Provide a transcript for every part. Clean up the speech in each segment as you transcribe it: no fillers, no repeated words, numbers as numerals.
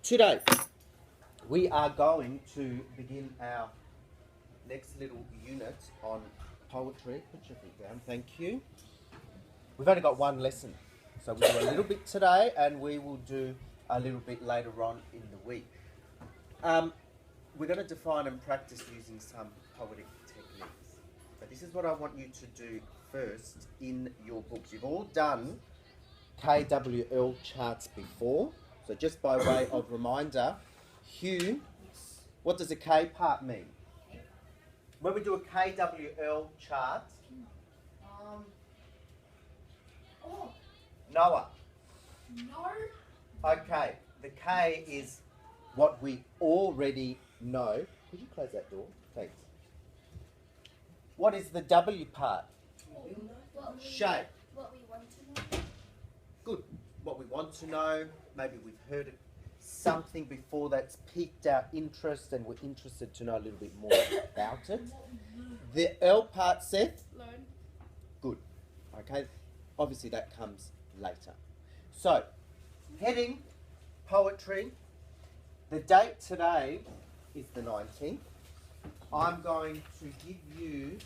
Today, we are going to begin our next little unit on poetry. Put your feet down, thank you. We've only got one lesson, so we'll do a little bit today and we will do a little bit later on in the week. We're going to define and practice using some poetic techniques. But this is what I want you to do first in your books. You've all done KWL charts before, so just by way of reminder, Hugh, what does a K part mean? When we do a KWL chart, Noah. No. Okay, the K is what we already know. Could you close that door? Thanks. What is the W part? Shape. What we want to know. Good. What we want to know. Maybe we've heard something before that's piqued our interest and we're interested to know a little bit more about it. The L part, Seth? Learn. Good. Okay. Obviously that comes later. So, heading, poetry. The date today is the 19th. I'm going to give you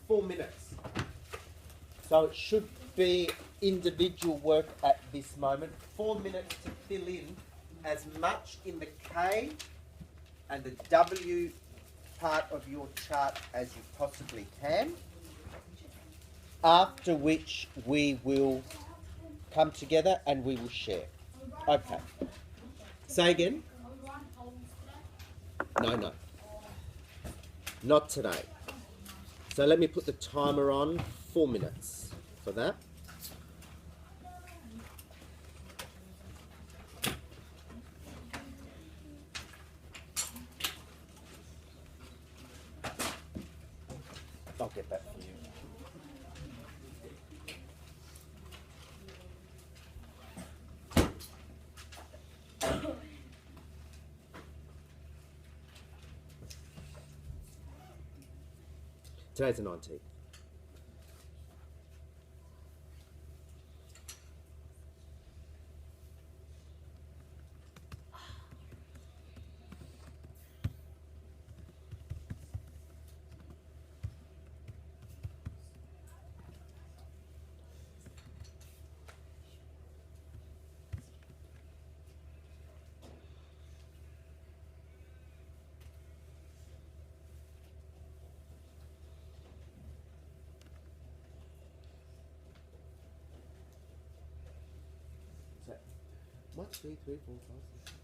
4 minutes. So it should be individual work at this moment. 4 minutes to fill in as much in the K and the W part of your chart as you possibly can. After which we will come together and we will share. Okay. Say again? No. Not today. So let me put the timer on, 4 minutes for that. I'll get that for you. Today's the 19th. What? 2, 3, 4, 5,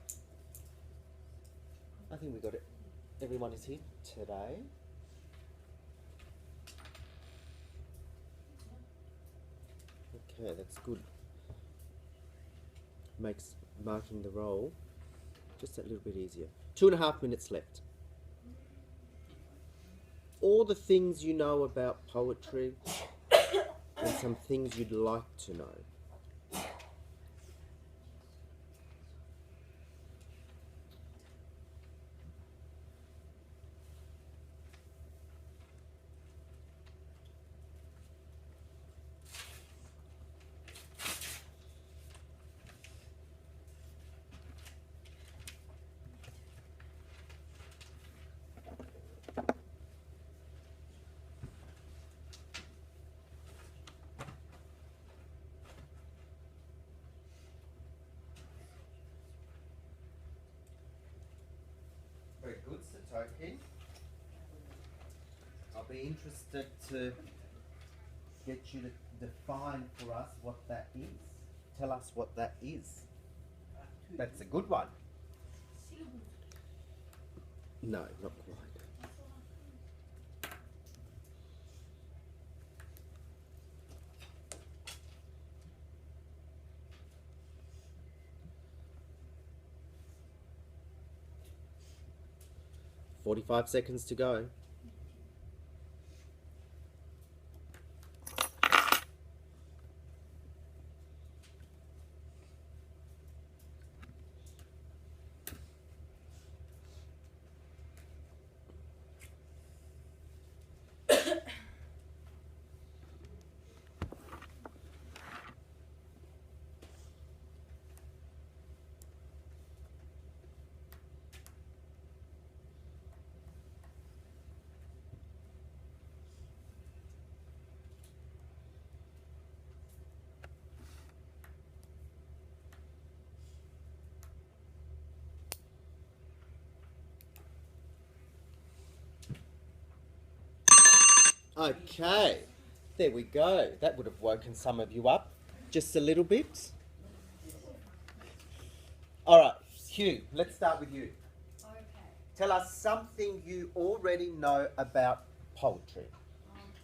6. I think we got it. Everyone is here today. Okay, that's good. Makes marking the roll just a little bit easier. 2.5 minutes left. All the things you know about poetry and some things you'd like to know. Very good, Satoki. I'll be interested to get you to define for us what that is. Tell us what that is. That's a good one. No, not quite. "45 seconds to go." Okay, there we go. That would have woken some of you up just a little bit. All right, Hugh, let's start with you. Okay. Tell us something you already know about poetry. Rhymes.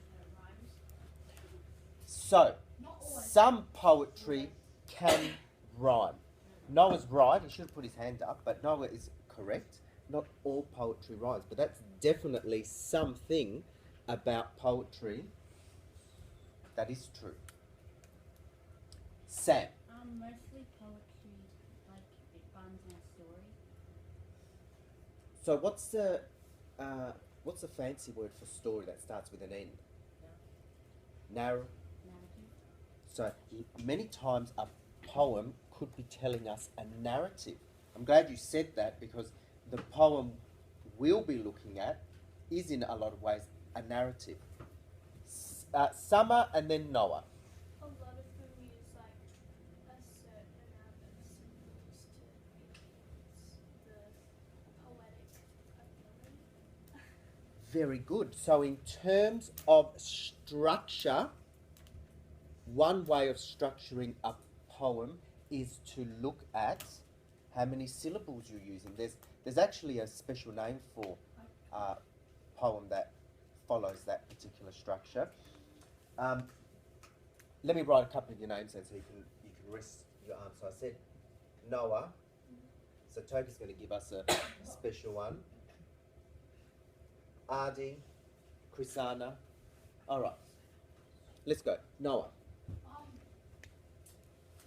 So, Not always. some poetry can rhyme. Noah's right, he should have put his hand up, but Noah is correct. Not all poetry rhymes, but that's definitely something about poetry that is true. Sam. Mostly poetry, like it runs in a story. So what's the fancy word for story that starts with an N? Narrative. So many times a poem could be telling us a narrative. I'm glad you said that because the poem we'll be looking at is in a lot of ways a narrative. Summer and then Noah. A lot of them use like a certain amount of symbols to enhance the poetic ability. Very good. So in terms of structure, one way of structuring a poem is to look at how many syllables you're using. There's actually a special name for a poem that follows that particular structure. Let me write a couple of your names then so you can rest your arms. So I said Noah. So Toby's going to give us a special one. Adi, Chrisana. All right. Let's go. Noah.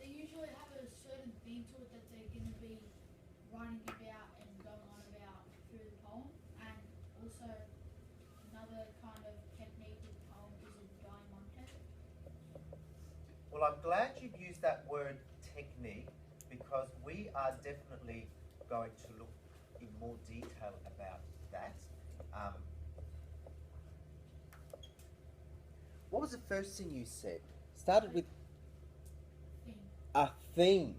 They usually have a certain theme to it that they're going to be writing about and going on about through the poem, and also another kind of technique with the poem is a going on technique. Well, I'm glad you've used that word technique because we are definitely going to look in more detail about that. What was the first thing you said? Started with Theme. a theme.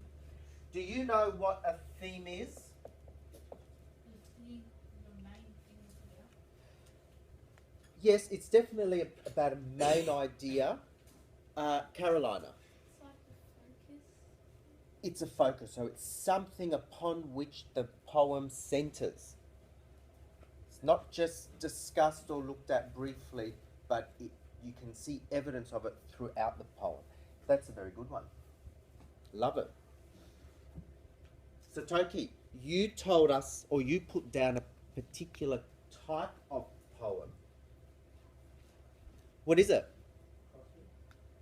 Do you know what a theme is? The theme, the main thing is about. Yes, it's definitely about a main idea. Carolina. It's like the focus. It's a focus, so it's something upon which the poem centres. It's not just discussed or looked at briefly, but you can see evidence of it throughout the poem. That's a very good one. Love it. So Toki, you told us, or you put down a particular type of poem. What is it?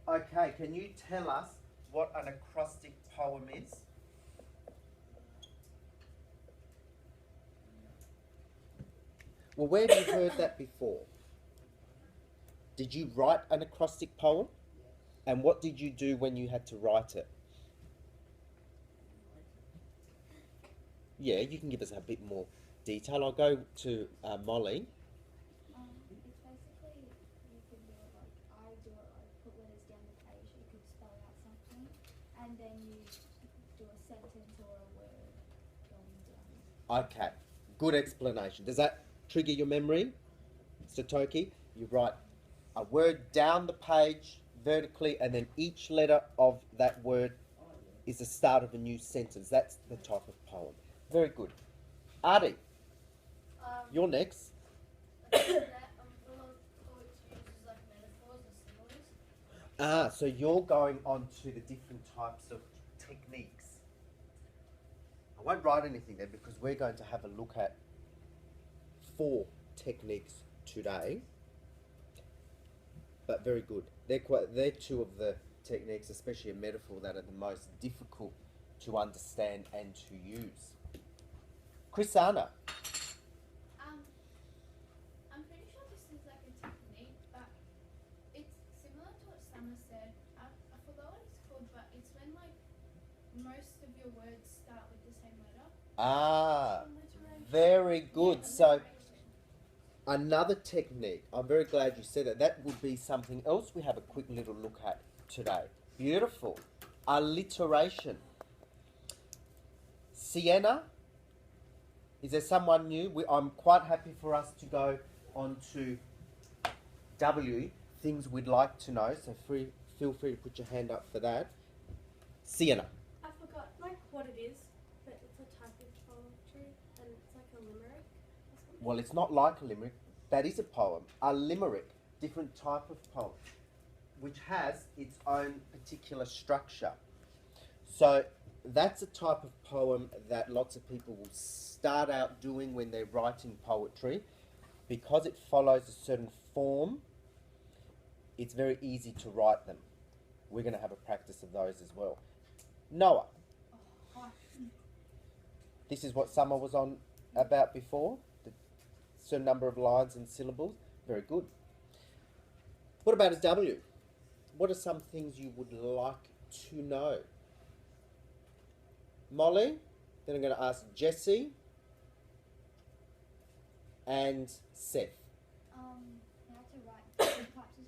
Okay, can you tell us what an acrostic poem is? Well, where have you heard that before? Did you write an acrostic poem? And what did you do when you had to write it? Yeah, you can give us a bit more detail. I'll go to Molly. It's basically, you could do it like, I do it like, put letters down the page, you could spell out something, and then you do a sentence or a word going down. Okay, good explanation. Does that trigger your memory, Satoki? You write a word down the page vertically, and then each letter of that word is the start of a new sentence. That's the type of poem. Very good. Adi, you're next. That a lot of poets use like metaphors or similes. So you're going on to the different types of techniques. I won't write anything there because we're going to have a look at 4 techniques today. But very good. They're 2 of the techniques, especially a metaphor, that are the most difficult to understand and to use. Chrisana. I'm pretty sure this is like a technique, but it's similar to what Summer said. I forgot what it's called, but it's when like most of your words start with the same letter. Ah, very good. So another technique, I'm very glad you said that. That would be something else we have a quick little look at today. Beautiful. Alliteration. Sienna, is there someone new? I'm quite happy for us to go on to W, things we'd like to know, so feel free to put your hand up for that. Sienna. I forgot like what it is, but it's a type of poetry and it's like a limerick or something. Well, it's not like a limerick. That is a poem. A limerick, different type of poem, which has its own particular structure. So that's a type of poem that lots of people will start out doing when they're writing poetry. Because it follows a certain form, it's very easy to write them. We're going to have a practice of those as well. Noah. This is what Summer was on about before. The certain number of lines and syllables. Very good. What about a W? What are some things you would like to know? Molly. Then I'm going to ask Jessie and Seth. You have to write different types of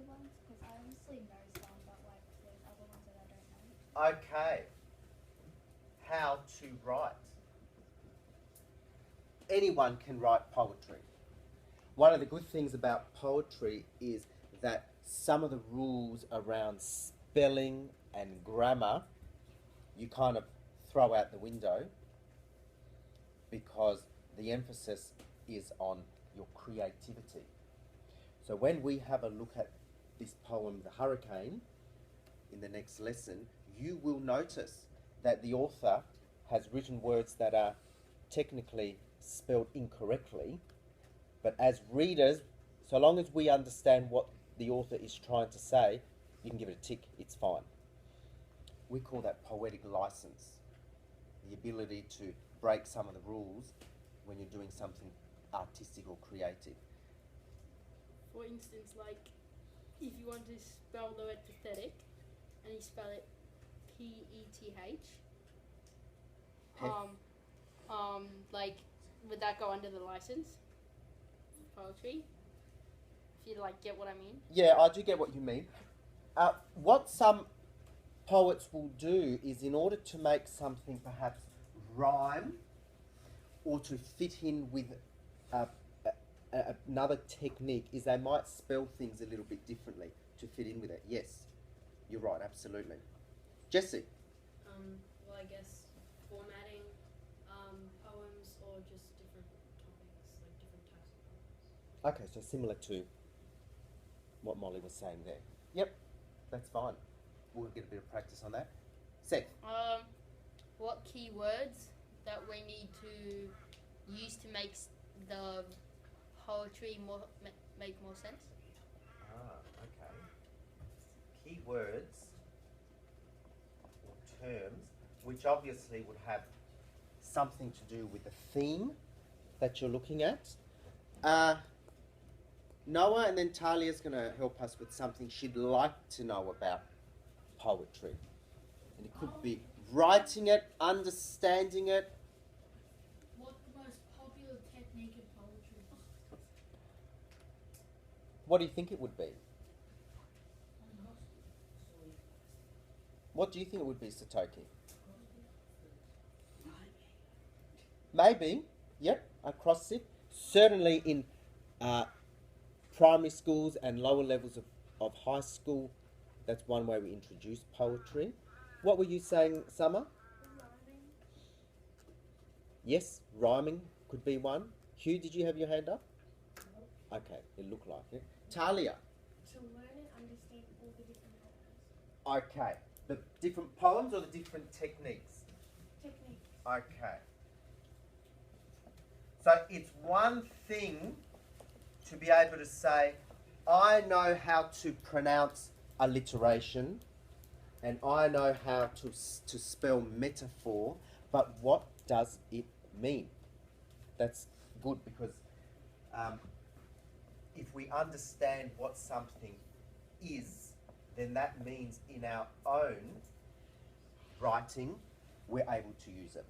ones, because I honestly know some, but like there's other ones that I don't know. Okay. How to write. Anyone can write poetry. One of the good things about poetry is that some of the rules around spelling and grammar you kind of throw out the window, because the emphasis is on your creativity. So when we have a look at this poem, The Hurricane, in the next lesson, you will notice that the author has written words that are technically spelled incorrectly, but as readers, so long as we understand what the author is trying to say, you can give it a tick, it's fine. We call that poetic license, the ability to break some of the rules when you're doing something artistic or creative. For instance, like if you want to spell the word pathetic and you spell it P-E-T-H, like would that go under the license of poetry? If you like get what I mean? Yeah, I do get what you mean. What some poets will do is, in order to make something perhaps rhyme or to fit in with another technique, is they might spell things a little bit differently to fit in with it. Yes, you're right, absolutely. Jessie? Well, I guess formatting poems or just different topics, like different types of poems. Okay, so similar to what Molly was saying there. Yep, that's fine. We'll get a bit of practice on that. Seth? What keywords that we need to use to make the poetry make more sense? Okay. Keywords or terms, which obviously would have something to do with the theme that you're looking at. Noah, and then Talia's going to help us with something she'd like to know about poetry. And it could be writing it, understanding it. What's the most popular technique in poetry? What do you think it would be? What do you think it would be, Satoki? Maybe, yep, acrostic. Certainly in primary schools and lower levels of high school, that's one way we introduce poetry. What were you saying, Summer? Rhyming. Yes, rhyming could be one. Hugh, did you have your hand up? Okay, it looked like it. Talia? To learn and understand all the different poems. Okay. The different poems or the different techniques? Techniques. Okay. So it's one thing to be able to say, I know how to pronounce alliteration and I know how to spell metaphor, but what does it mean? That's good, because if we understand what something is, then that means in our own writing, we're able to use it.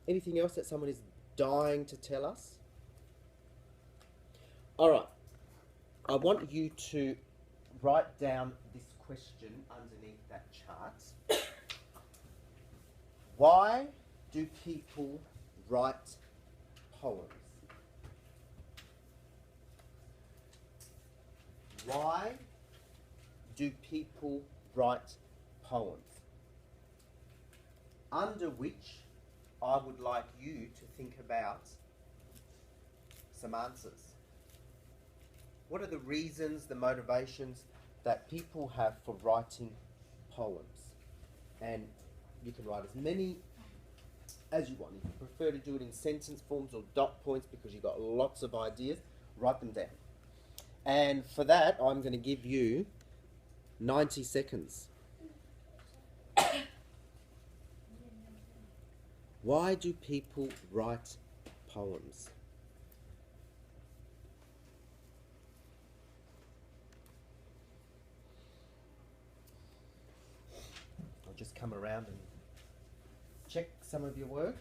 Anything else that someone is dying to tell us? All right. I want you to write down this question underneath that chart. Why do people write poems? Why do people write poems? Under which I would like you to think about some answers. What are the reasons, the motivations that people have for writing poems? And you can write as many as you want. If you prefer to do it in sentence forms or dot points because you've got lots of ideas, write them down. And for that, I'm going to give you 90 seconds. Why do people write poems? I'll just come around and check some of your work.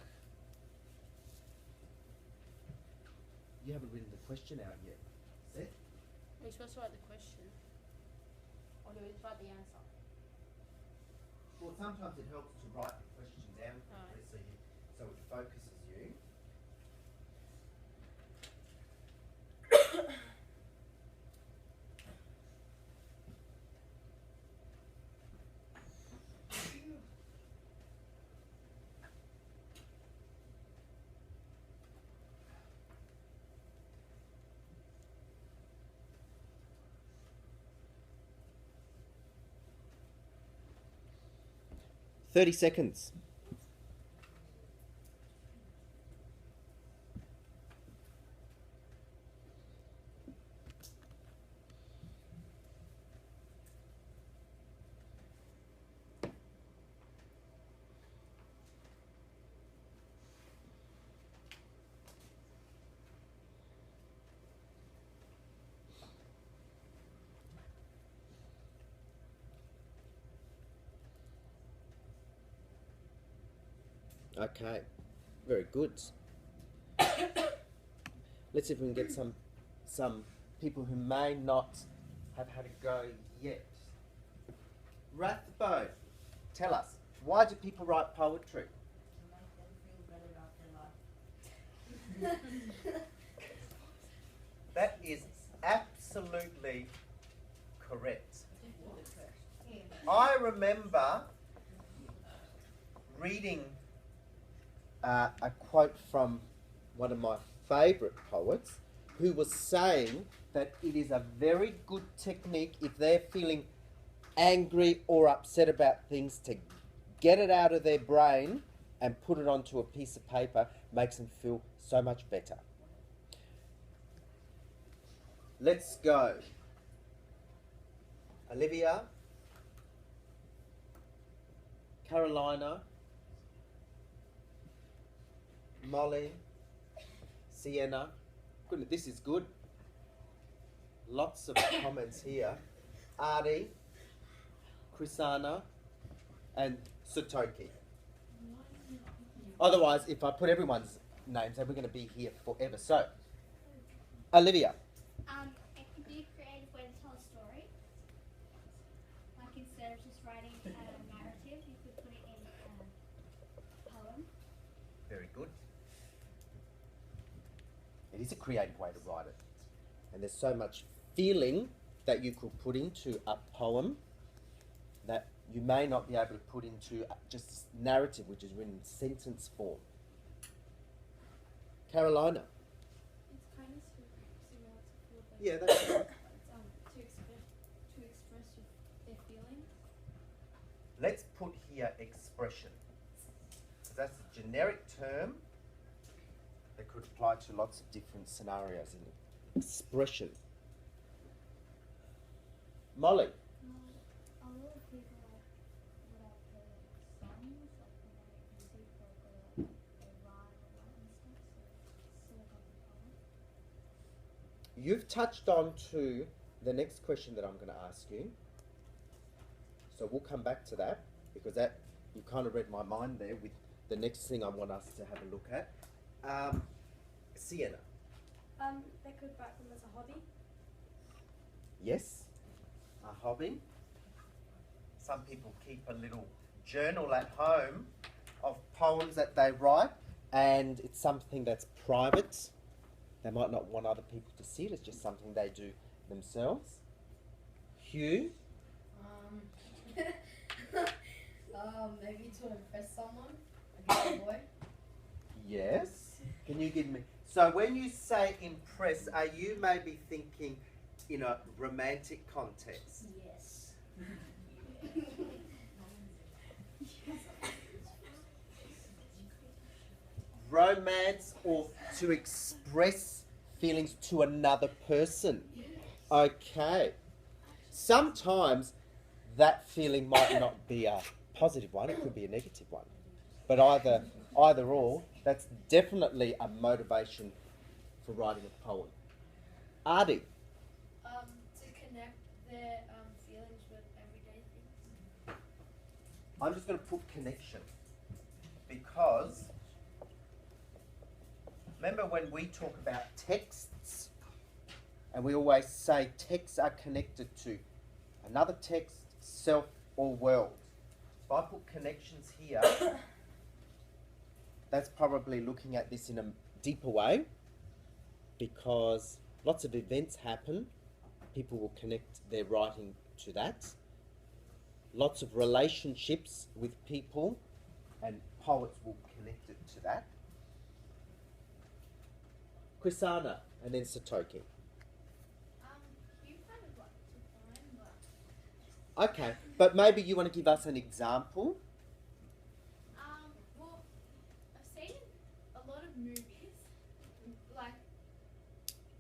You haven't written the question out yet. Seth? We're supposed to write the question. Or do we write the answer? Well, sometimes it helps to write the question down Alright. so it focuses you. Thirty seconds. Okay, very good. Let's see if we can get some people who may not have had a go yet. Rathbo, tell us, why do people write poetry? To make them feel better about their life. That is absolutely correct. I remember reading a quote from one of my favourite poets who was saying that it is a very good technique if they're feeling angry or upset about things to get it out of their brain and put it onto a piece of paper. Makes them feel so much better. Let's go. Olivia, Carolina, Molly, Sienna. Goodness, this is good. Lots of comments here. Artie, Chrisana, and Satoki. Otherwise, if I put everyone's names, then we're going to be here forever. So, Olivia. It can be a creative way to tell a story. Like instead of just writing a narrative, you could put it in a poem. Very good. It is a creative way to write it. And there's so much feeling that you could put into a poem that you may not be able to put into just narrative, which is written in sentence form. Carolina. It's kind of similar to feel better. Yeah, that's right. It's to express their feelings. Let's put here expression. 'Cause that's a generic term that could apply to lots of different scenarios in expression. Molly. A lot of people would have heard songs, like when they make music or they rhyme a lot and stuff, so it's sort of like a poem. You've touched on to the next question that I'm going to ask you. So we'll come back to that because that you kind of read my mind there with the next thing I want us to have a look at. Sienna. They could write them as a hobby. Yes, a hobby. Some people keep a little journal at home of poems that they write, and it's something that's private. They might not want other people to see it, it's just something they do themselves. Hugh? Maybe to impress someone, like a boy. Yes. Can you give me? So when you say impress, are you maybe thinking in a romantic context? Yes. Romance or to express feelings to another person? Okay. Sometimes that feeling might not be a positive one, it could be a negative one. But either or, that's definitely a motivation for writing a poem. Artie, To connect their feelings with everyday things. I'm just going to put connection because remember when we talk about texts and we always say texts are connected to another text, self or world. If I put connections here, that's probably looking at this in a deeper way because lots of events happen. People will connect their writing to that. Lots of relationships with people and poets will connect it to that. Chrisana and then Satoki. You kind of like to find, but Okay, but maybe you want to give us an example? well, I've seen a lot of movies, like,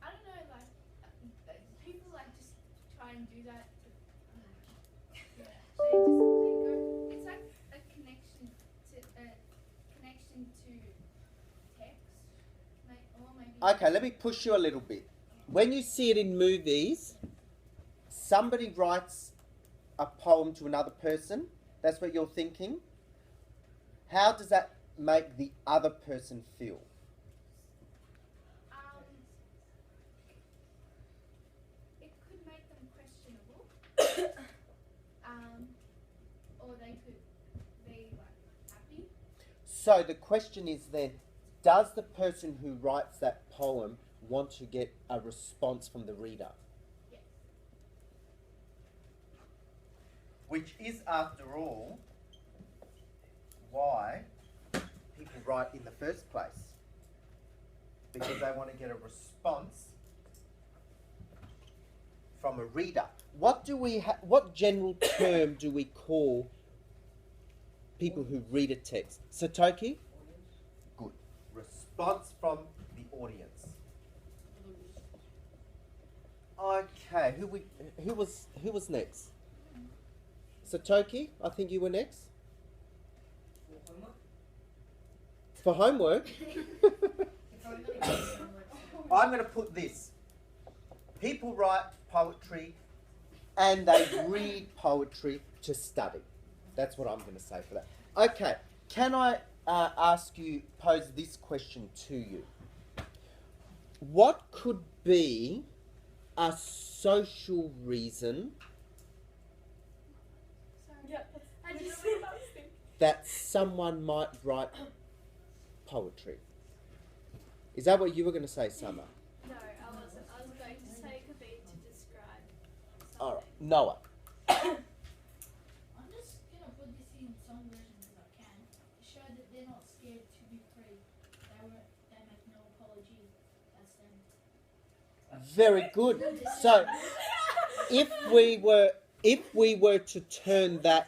I don't know, like people like just try and do that. Yeah. They go. It's like a connection to text, or maybe. Okay, let me push you a little bit. When you see it in movies, somebody writes a poem to another person. That's what you're thinking. How does that make the other person feel? It could make them questionable, or they could be like happy. So the question is then, does the person who writes that poem want to get a response from the reader? Yes. Which is, after all, why people write in the first place. Because they want to get a response from a reader. What general term do we call people who read a text? Satoki? Good. Response from the audience. Okay, who was next? Satoki, I think you were next. For homework? I'm going to put this. People write poetry and they read poetry to study. That's what I'm going to say for that. Okay, can I pose this question to you? What could be a social reason that someone might write poetry? Is that what you were going to say, Summer? No, I wasn't. I was going to say it could be to describe something. All right, Noah. I'm just gonna put this in some versions if I can to show that they're not scared to be free. They make no apology. That's them. Very good. So, if we were to turn that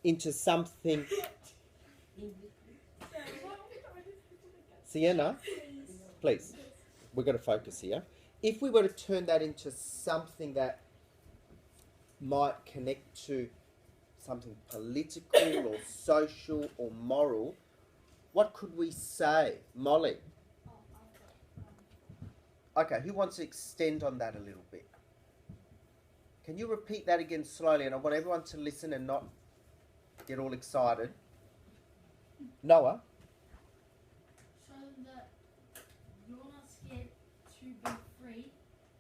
into something, Sienna, please, we're going to focus here. If we were to turn that into something that might connect to something political or social or moral, what could we say? Molly? Okay, who wants to extend on that a little bit? Can you repeat that again slowly? And I want everyone to listen and not get all excited. Noah? Show them that you're not scared to be free.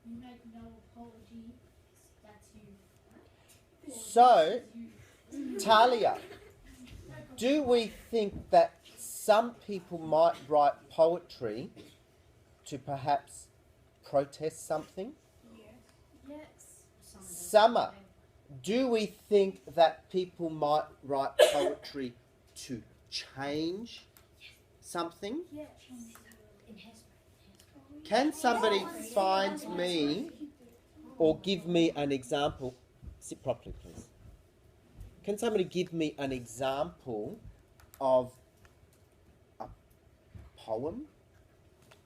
You make no apology. That's you. So, Talia, do we think that some people might write poetry to perhaps protest something? Yes. Summer, do we think that people might write poetry to change something? Yes. Can somebody find me or give me an example? Sit properly, please. Can somebody give me an example of a poem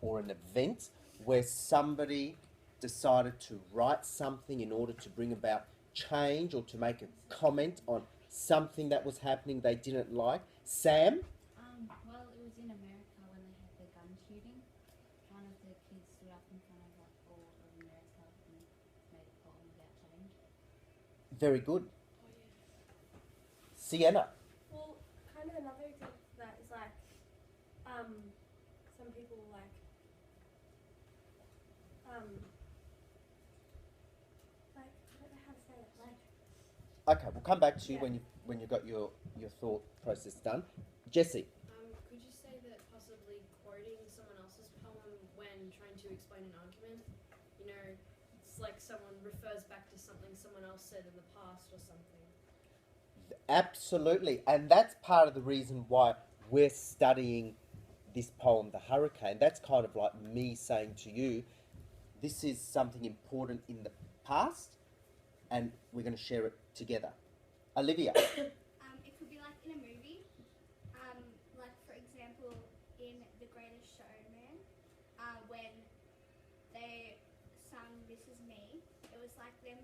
or an event where somebody decided to write something in order to bring about change or to make a comment on something that was happening they didn't like? Sam? Well, it was in America when they had the gun shooting. One of the kids stood up in front of like all of America and made a poem about change. Very good. Sienna? Well, kind of another example of that is like, some people like, I don't know how to say it, like, Okay, we'll come back to you Yeah. when you got your thought process done. Jessie? could you say that possibly quoting someone else's poem when trying to explain an argument, you know, it's like someone refers back to something someone else said in the past or something. Absolutely, and that's part of the reason why we're studying this poem, The Hurricane. That's kind of like me saying to you, this is something important in the past, and we're going to share it together. Olivia? It could be like in a movie. Like for example, in The Greatest Showman, when they sung "This Is Me," it was like them,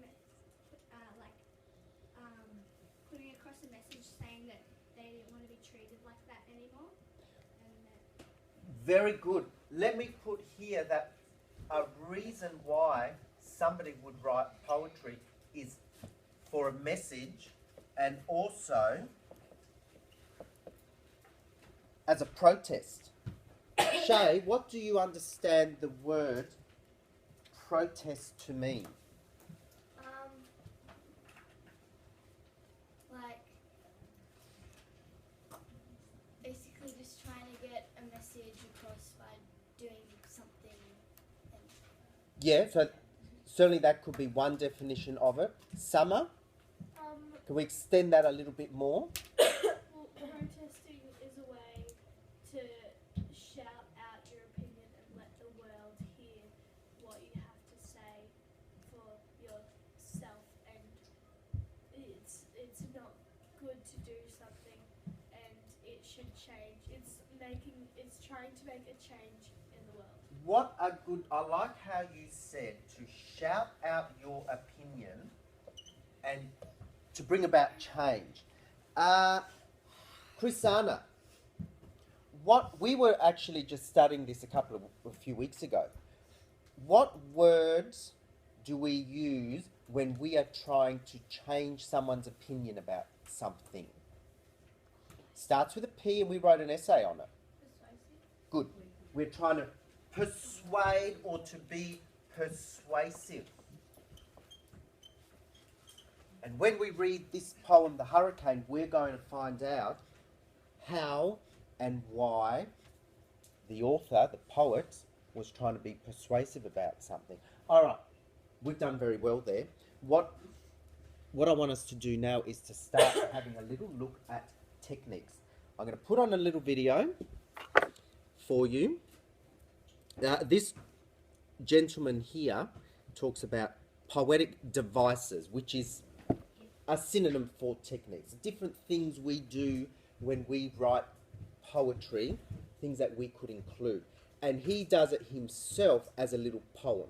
putting across a message saying that they didn't want to be treated like that anymore. And that Very good. Let me put here that a reason why somebody would write poetry is for a message and also as a protest. Shay, what do you understand the word protest to mean? like basically just trying to get a message across by doing something. Yeah, so certainly that could be one definition of it. Summer, can we extend that a little bit more? Well, protesting is a way to shout out your opinion and let the world hear what you have to say for yourself, and it's not good to do something, and it should change. It's trying to make a change in the world. What a good, I like how you said to shout out your opinion and to bring about change. Chrisana, what we were actually just studying this a few weeks ago. What words do we use when we are trying to change someone's opinion about something? Starts with a P and we wrote an essay on it. Persuasive. Good. We're trying to persuade or to be persuasive. And when we read this poem, The Hurricane, we're going to find out how and why the author, the poet, was trying to be persuasive about something. All right, we've done very well there. What I want us to do now is to start having a little look at techniques. I'm going to put on a little video for you. This gentleman here talks about poetic devices, which is a synonym for techniques. Different things we do when we write poetry, things that we could include. And he does it himself as a little poem.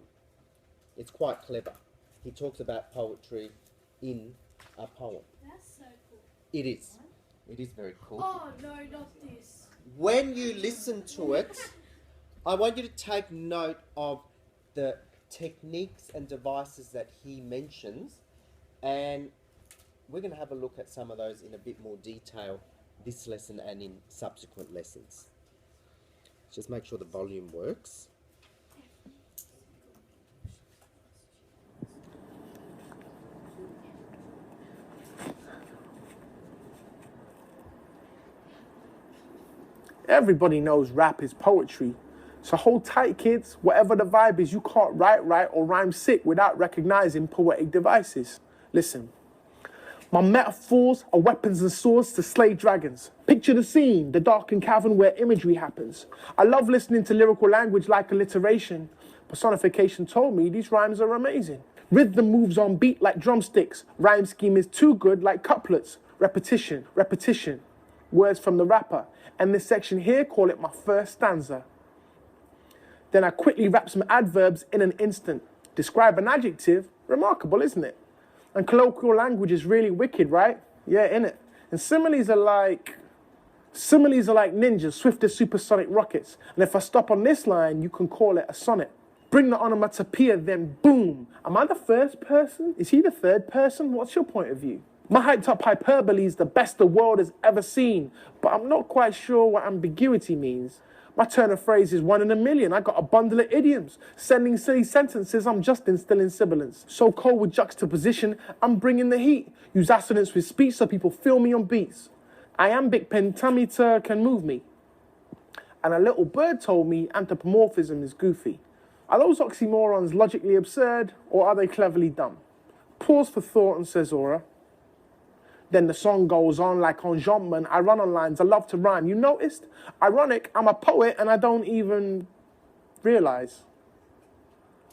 It's quite clever. He talks about poetry in a poem. That's so cool. It is. It is very cool. Oh no, not this. When you listen to it, I want you to take note of the techniques and devices that he mentions, and we're going to have a look at some of those in a bit more detail this lesson and in subsequent lessons. Just make sure the volume works. Everybody knows rap is poetry, So hold tight, kids. Whatever the vibe is, you can't write right or rhyme sick without recognizing poetic devices. Listen. My metaphors are weapons and swords to slay dragons. Picture the scene, the darkened cavern where imagery happens. I love listening to lyrical language like alliteration. Personification told me these rhymes are amazing. Rhythm moves on beat like drumsticks. Rhyme scheme is too good like couplets. Repetition, repetition. Words from the rapper. And this section here, call it my first stanza. Then I quickly wrap some adverbs in an instant. Describe an adjective, remarkable, isn't it? And colloquial language is really wicked, right? Yeah, innit? And similes are like ninjas, swift as supersonic rockets. And if I stop on this line, you can call it a sonnet. Bring the onomatopoeia, then boom. Am I the first person? Is he the third person? What's your point of view? My hyped up hyperbole is the best the world has ever seen, but I'm not quite sure what ambiguity means. My turn of phrase is 1 in a million. I got a bundle of idioms. Sending silly sentences, I'm just instilling sibilance. So cold with juxtaposition, I'm bringing the heat. Use assonance with speech so people feel me on beats. Iambic pentameter can move me. And a little bird told me anthropomorphism is goofy. Are those oxymorons logically absurd, or are they cleverly dumb? Pause for thought and says Aura. Then the song goes on like enjambment. I run on lines, I love to rhyme. You noticed? Ironic, I'm a poet and I don't even realize.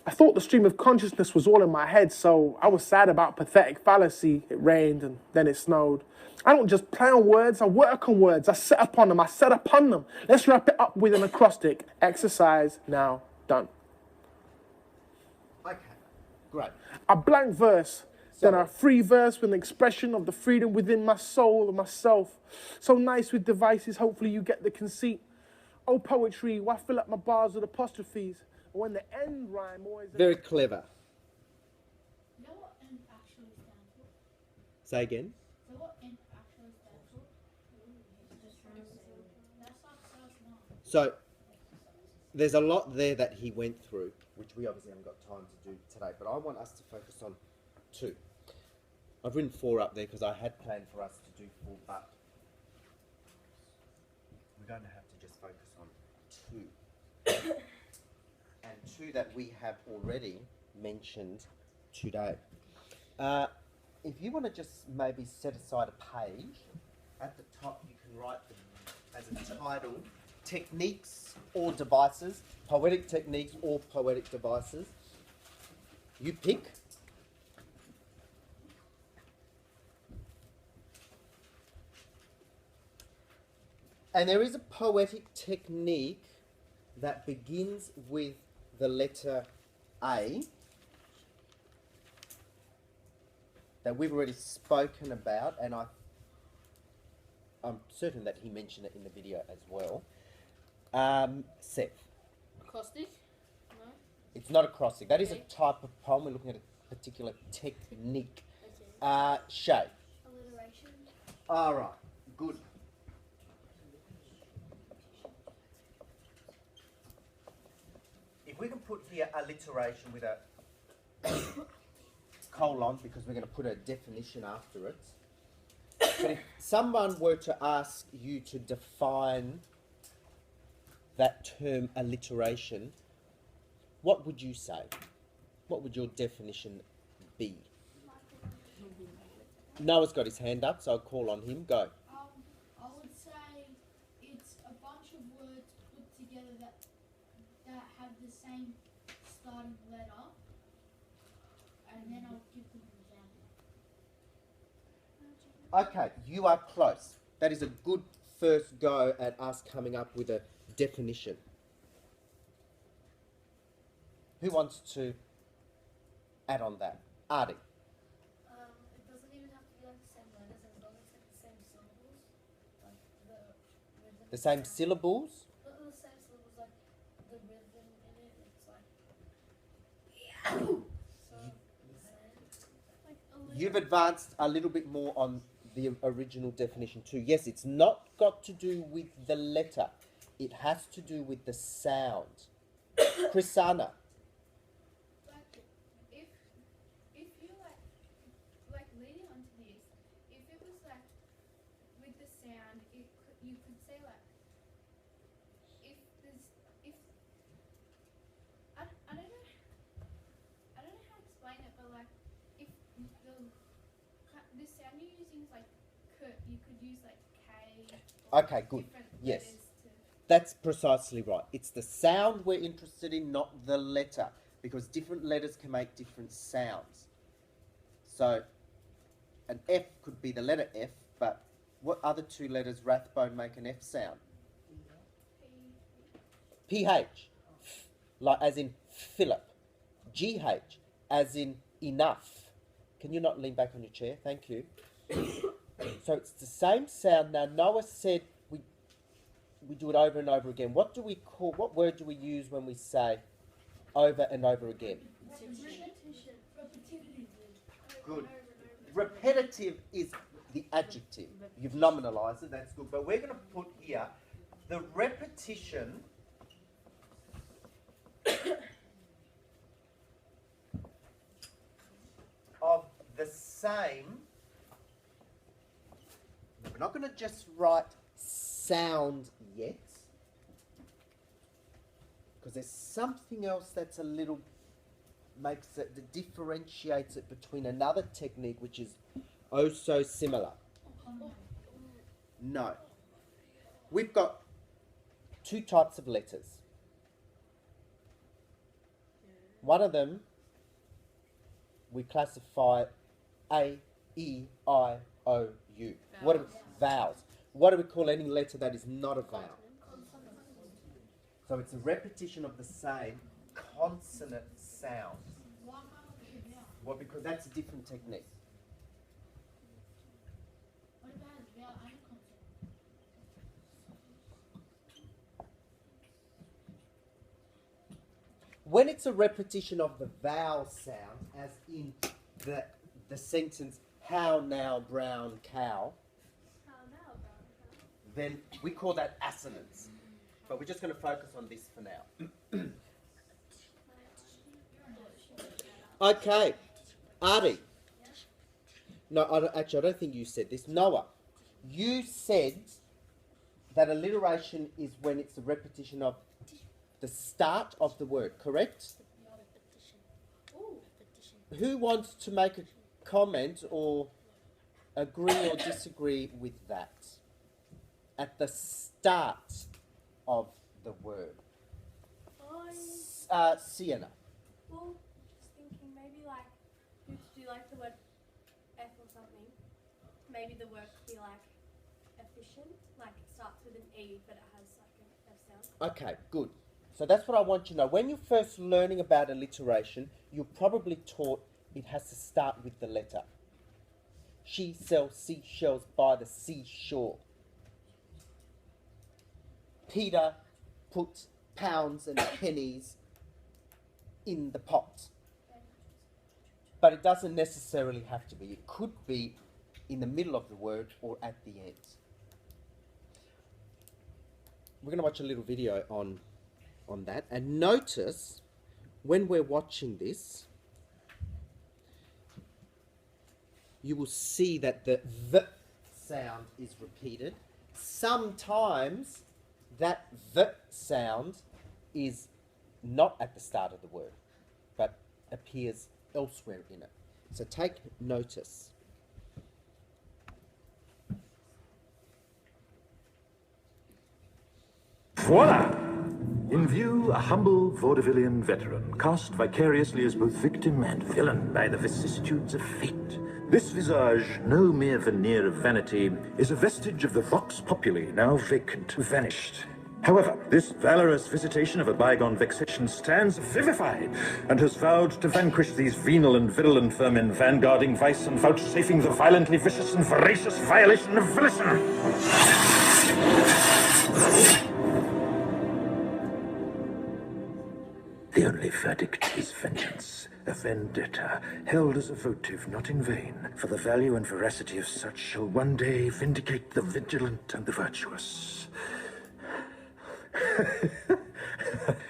I thought the stream of consciousness was all in my head, so I was sad about pathetic fallacy. It rained and then it snowed. I don't just play on words, I work on words. I set upon them, I set upon them. Let's wrap it up with an acrostic. Exercise now done. Okay, great. A blank verse. Then a free verse with an expression of the freedom within my soul and myself. So nice with devices, hopefully you get the conceit. Oh, poetry, why fill up my bars with apostrophes? When the end rhyme always... Very clever. You know what N actually stands for? Say again. So what N actually stands for? That's like so smart. So, there's a lot there that he went through, which we obviously haven't got time to do today, but I want us to focus on 2. I've written 4 up there because I had planned for us to do 4, but we're going to have to just focus on 2. And 2 that we have already mentioned today. If you want to just maybe set aside a page, at the top you can write as a title, techniques or devices, poetic techniques or poetic devices. You pick. And there is a poetic technique that begins with the letter A that we've already spoken about, and I'm certain that he mentioned it in the video as well. Seth. Acrostic? No? It's not acrostic. That is a Okay. type of poem. We're looking at a particular technique. Okay. Shay. Alliteration. All right. Good. If we can put here alliteration with a colon, because we're going to put a definition after it. But if someone were to ask you to define that term alliteration, what would you say? What would your definition be? Noah's got his hand up, so I'll call on him. Go. I would say it's a bunch of words put together that have the same starting letter, and then I'll give them an example. Okay, you are close. That is a good first go at us coming up with a definition. Who wants to add on that? Artie. It doesn't even have to be like the same letters as long as it's like the same syllables. Like the rhythm. The same syllables? Not the same syllables, like the rhythm in it. It's like. Like a little. You've advanced a little bit more on the original definition too. Yes, it's not got to do with the letter. It has to do with the sound. Chrisana. Like if you like leading onto this, if it was like with the sound, you could say like if you could use like K. Or Okay, good. different Yes. letters to- That's precisely right. It's the sound we're interested in, not the letter, because different letters can make different sounds. So, an F could be the letter F, but what other two letters, Rathbone, make an F sound? PH, like as in Philip. GH, as in enough. Can you not lean back on your chair? Thank you. So it's the same sound. Now Noah said we do it over and over again. What word do we use when we say over and over again? Good. Repetitive is the adjective. You've nominalised it, that's good. But we're going to put here the repetition of the same. We're not going to just write sound yet, because there's something else that's a little that differentiates it between another technique which is oh so similar. No. We've got two types of letters. One of them we classify A, E, I, O, U. Vowels. What do we call any letter that is not a vowel? So it's a repetition of the same consonant sound. Well, because that's a different technique. What about vowel and consonant? When it's a repetition of the vowel sound, as in the sentence, how now brown cow, then we call that assonance. But we're just going to focus on this for now. Okay, Artie. No, I don't think you said this. Noah, you said that alliteration is when it's a repetition of the start of the word, correct? Who wants to make a comment or agree or disagree with that? At the start of the word. Sienna. Well, just thinking maybe like, if you do like the word F or something, maybe the word could be like efficient, like it starts with an E but it has like an F sound. Okay, good. So that's what I want you to know. When you're first learning about alliteration, you're probably taught it has to start with the letter. She sells seashells by the seashore. Peter put pounds and pennies in the pot. But it doesn't necessarily have to be. It could be in the middle of the word or at the end. We're going to watch a little video on that. And notice, when we're watching this, you will see that the V sound is repeated. Sometimes that V sound is not at the start of the word, but appears elsewhere in it. So take notice. Voila! In view, a humble vaudevillian veteran, cast vicariously as both victim and villain by the vicissitudes of fate. This visage, no mere veneer of vanity, is a vestige of the vox populi, now vacant, vanished. However, this valorous visitation of a bygone vexation stands vivified, and has vowed to vanquish these venal and virulent vermin, vanguarding vice and vouchsafing the violently vicious and voracious violation of volition. The only verdict is vengeance, a vendetta, held as a votive not in vain, for the value and veracity of such shall one day vindicate the vigilant and the virtuous.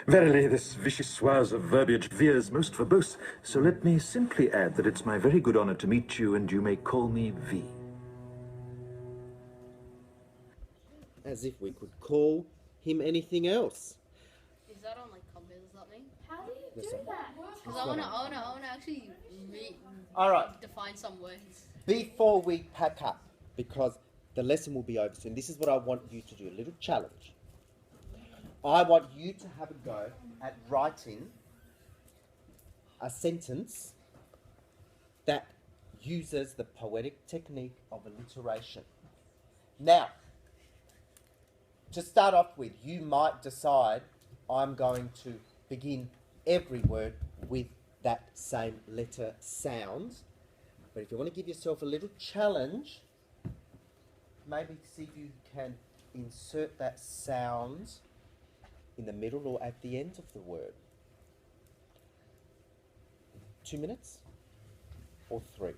Verily, this vichyssoise of verbiage veers most verbose, so let me simply add that it's my very good honor to meet you, and you may call me V. As if we could call him anything else. Is that on like Compass or something? How do you Yes, do sir. that? Because I wanna actually All right. define some words. Before we pack up, because the lesson will be over soon. This is what I want you to do, a little challenge. I want you to have a go at writing a sentence that uses the poetic technique of alliteration. Now, to start off with, you might decide I'm going to begin every word with that same letter sound. But if you want to give yourself a little challenge, maybe see if you can insert that sound in the middle or at the end of the word. 2 minutes or 3?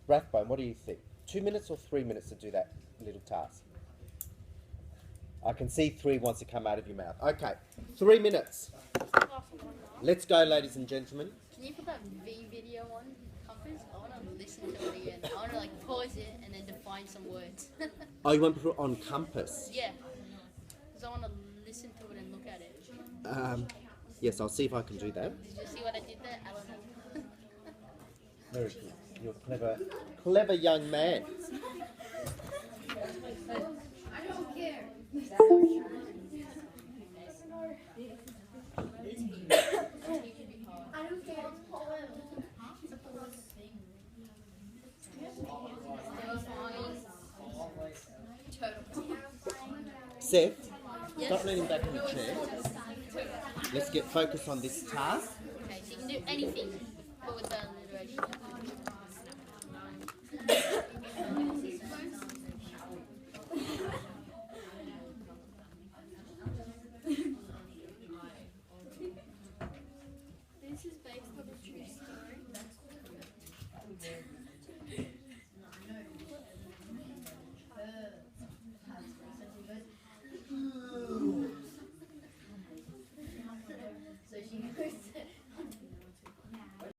Rathbone, what do you think? 2 minutes or 3 minutes to do that little task? I can see 3 wants to come out of your mouth. Okay, 3 minutes. Let's go, ladies and gentlemen. Can you put that V video on Compass? I want to listen to it again. I want to like pause it and then define some words. Oh, you want to put it on Compass? Yeah, because I want to listen to it and look at it. Yes, I'll see if I can do that. Did you see what I did there? I don't know. Very good. You're a clever, clever young man. I don't care. I don't care. Seth, stop leaning back in the chair. Let's get focused on this task. Okay, so you can do anything, but with the alliteration.